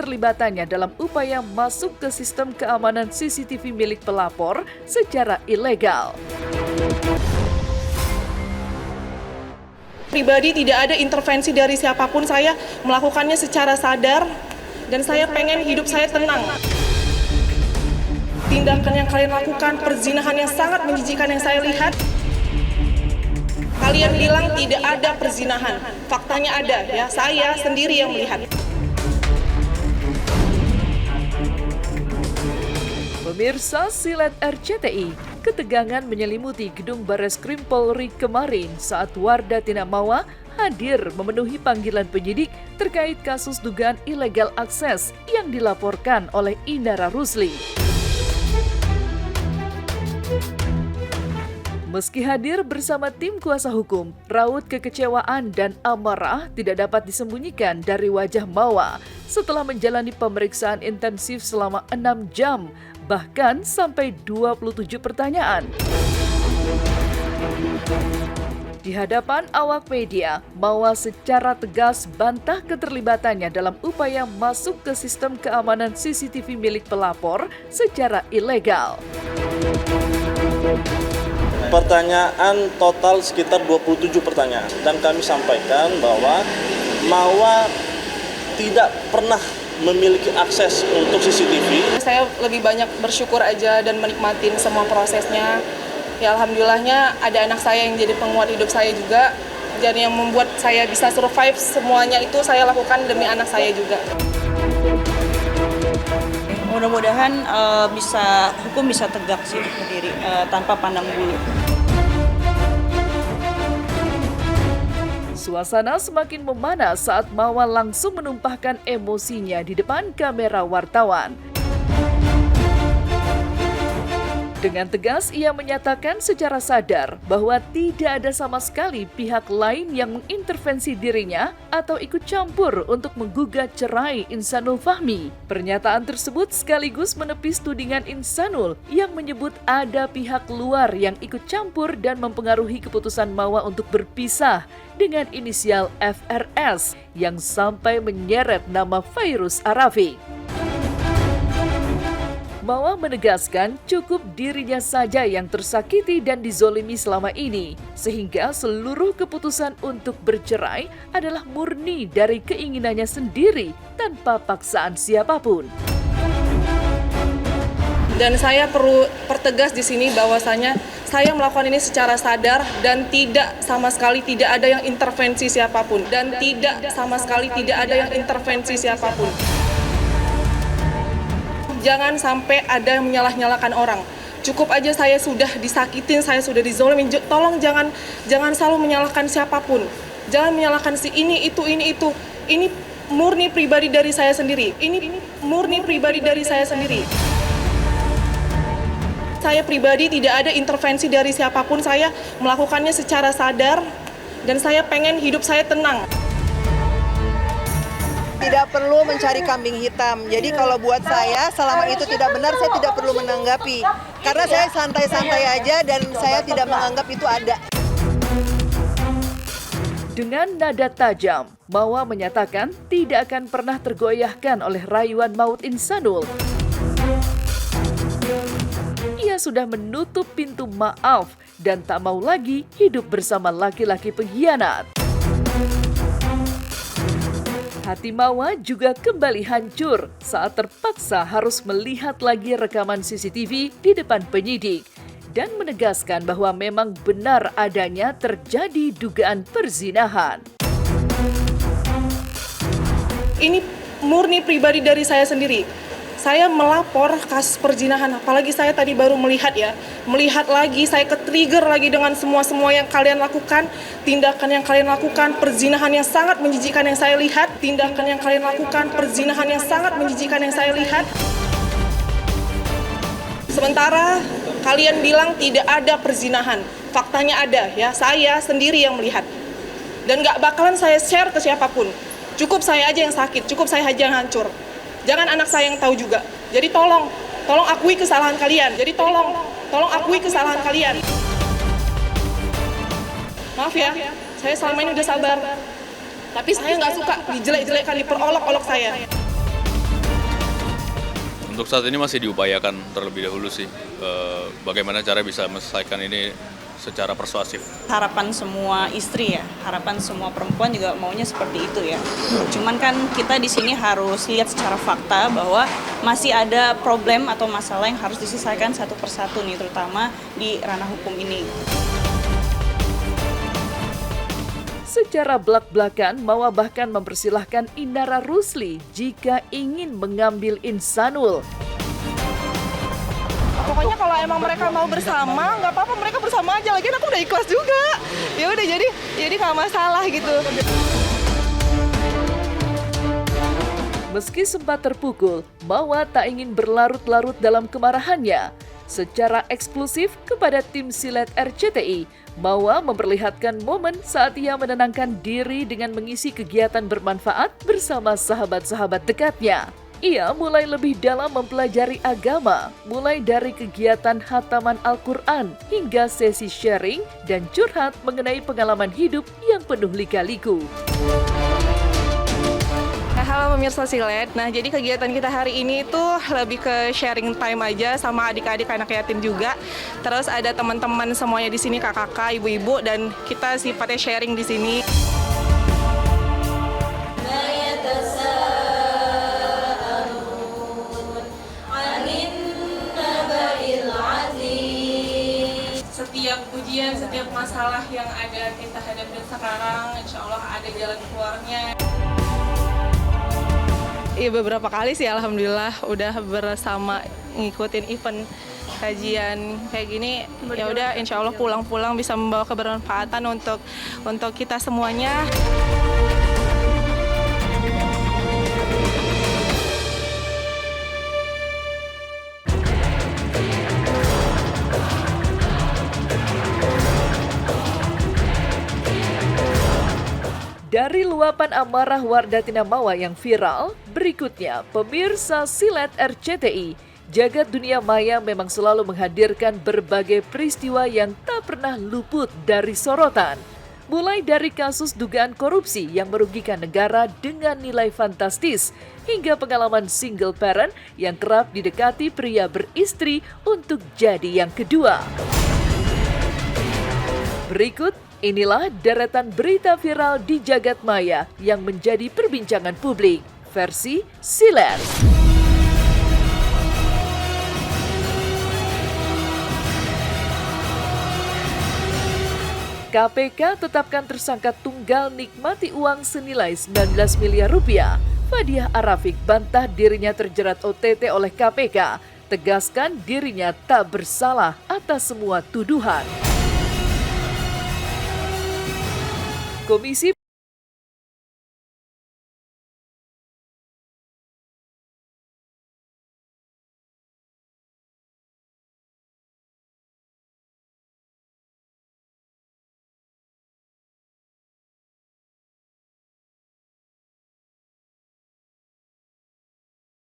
keterlibatannya dalam upaya masuk ke sistem keamanan CCTV milik pelapor secara ilegal. Pribadi tidak ada intervensi dari siapapun, saya melakukannya secara sadar dan saya pengen hidup saya tenang. Tindakan yang kalian lakukan, perzinahan yang sangat menjijikkan yang saya lihat. Kalian bilang tidak ada perzinahan, faktanya ada ya, saya sendiri yang melihat. Pemirsa Silet RCTI, ketegangan menyelimuti gedung Bareskrim Polri kemarin saat Wardah Tina Mawa hadir memenuhi panggilan penyidik terkait kasus dugaan ilegal akses yang dilaporkan oleh Indra Rusli. Meski hadir bersama tim kuasa hukum, raut kekecewaan dan amarah tidak dapat disembunyikan dari wajah Mawa setelah menjalani pemeriksaan intensif selama 6 jam, bahkan sampai 27 pertanyaan. Di hadapan awak media, Mawa secara tegas bantah keterlibatannya dalam upaya masuk ke sistem keamanan CCTV milik pelapor secara ilegal. Pertanyaan total sekitar 27 pertanyaan dan kami sampaikan bahwa Mawa tidak pernah memiliki akses untuk CCTV. Saya lebih banyak bersyukur aja dan menikmatin semua prosesnya. Ya alhamdulillahnya ada anak saya yang jadi penguat hidup saya juga. Dan yang membuat saya bisa survive semuanya itu saya lakukan demi anak saya juga. Mudah-mudahan hukum bisa tegak sih berdiri tanpa pandang bulu. Suasana semakin memanas saat Mawa langsung menumpahkan emosinya di depan kamera wartawan. Dengan tegas ia menyatakan secara sadar bahwa tidak ada sama sekali pihak lain yang mengintervensi dirinya atau ikut campur untuk menggugat cerai Insanul Fahmi. Pernyataan tersebut sekaligus menepis tudingan Insanul yang menyebut ada pihak luar yang ikut campur dan mempengaruhi keputusan Mawa untuk berpisah dengan inisial FRS yang sampai menyeret nama Fairuz Arafi. Mawa menegaskan cukup dirinya saja yang tersakiti dan dizolimi selama ini, sehingga seluruh keputusan untuk bercerai adalah murni dari keinginannya sendiri tanpa paksaan siapapun. Dan saya perlu pertegas di sini bahwasanya saya melakukan ini secara sadar dan tidak sama sekali tidak ada yang intervensi siapapun Jangan sampai ada yang menyalah-nyalakan orang. Cukup aja saya sudah disakitin, saya sudah dizolimin. Tolong jangan selalu menyalahkan siapapun. Jangan menyalahkan si ini itu. Ini murni pribadi dari saya sendiri. Saya pribadi tidak ada intervensi dari siapapun, saya melakukannya secara sadar dan saya pengen hidup saya tenang. Tidak perlu mencari kambing hitam. Jadi kalau buat saya selama itu tidak benar saya tidak perlu menanggapi. Karena saya santai-santai aja dan saya tidak menganggap itu ada. Dengan nada tajam, Mawa menyatakan tidak akan pernah tergoyahkan oleh rayuan maut Insanul. Ia sudah menutup pintu maaf dan tak mau lagi hidup bersama laki-laki pengkhianat. Hati Mawa juga kembali hancur saat terpaksa harus melihat lagi rekaman CCTV di depan penyidik dan menegaskan bahwa memang benar adanya terjadi dugaan perzinahan. Ini murni pribadi dari saya sendiri. Saya melapor kasus perzinahan, apalagi saya tadi baru melihat lagi, saya ke-trigger lagi dengan semua yang kalian lakukan, tindakan yang kalian lakukan, perzinahan yang sangat menjijikkan yang saya lihat, Sementara kalian bilang tidak ada perzinahan, faktanya ada ya, saya sendiri yang melihat. Dan gak bakalan saya share ke siapapun, cukup saya aja yang sakit, cukup saya aja yang hancur. Jangan anak saya yang tahu juga. Jadi tolong akui kesalahan kalian. Maaf ya, saya selama ini udah sabar. Tapi saya nggak suka dijelek-jelekan, diperolok-olok saya. Untuk saat ini masih diupayakan terlebih dahulu sih, bagaimana cara bisa menyelesaikan ini secara persuasif. Harapan semua istri ya, harapan semua perempuan juga maunya seperti itu ya. Cuman kan kita di sini harus lihat secara fakta bahwa masih ada problem atau masalah yang harus diselesaikan satu persatu nih, terutama di ranah hukum ini. Secara belak-belakan, Mawa bahkan mempersilahkan Indara Rusli jika ingin mengambil Insanul. Pokoknya kalau emang mereka mau bersama, nggak apa-apa, mereka bersama aja. Lagian aku udah ikhlas juga. Ya udah, jadi nggak masalah gitu. Meski sempat terpukul, Mawa tak ingin berlarut-larut dalam kemarahannya. Secara eksklusif kepada tim silet RCTI, Mawa memperlihatkan momen saat ia menenangkan diri dengan mengisi kegiatan bermanfaat bersama sahabat-sahabat dekatnya. Ia mulai lebih dalam mempelajari agama, mulai dari kegiatan khataman Al-Quran hingga sesi sharing dan curhat mengenai pengalaman hidup yang penuh lika-liku. Halo pemirsa Silet, nah jadi kegiatan kita hari ini tuh lebih ke sharing time aja sama adik-adik anak yatim juga. Terus ada teman-teman semuanya di sini, kakak-kakak, ibu-ibu, dan kita sifatnya sharing di sini. Setiap ujian, setiap masalah yang ada kita hadapi sekarang, insya Allah ada jalan keluarnya. Iya, beberapa kali sih alhamdulillah udah bersama ngikutin event kajian kayak gini. Ya udah, insya Allah pulang-pulang bisa membawa kebermanfaatan untuk kita semuanya. Dari luapan amarah Wardatina Mawa yang viral, berikutnya pemirsa silet RCTI, jagat dunia maya memang selalu menghadirkan berbagai peristiwa yang tak pernah luput dari sorotan. Mulai dari kasus dugaan korupsi yang merugikan negara dengan nilai fantastis, hingga pengalaman single parent yang kerap didekati pria beristri untuk jadi yang kedua. Berikut inilah deretan berita viral di jagat maya yang menjadi perbincangan publik, versi Silet. KPK tetapkan tersangka tunggal nikmati uang senilai 19 miliar rupiah. Fadiah Arafik bantah dirinya terjerat OTT oleh KPK, tegaskan dirinya tak bersalah atas semua tuduhan. Komisi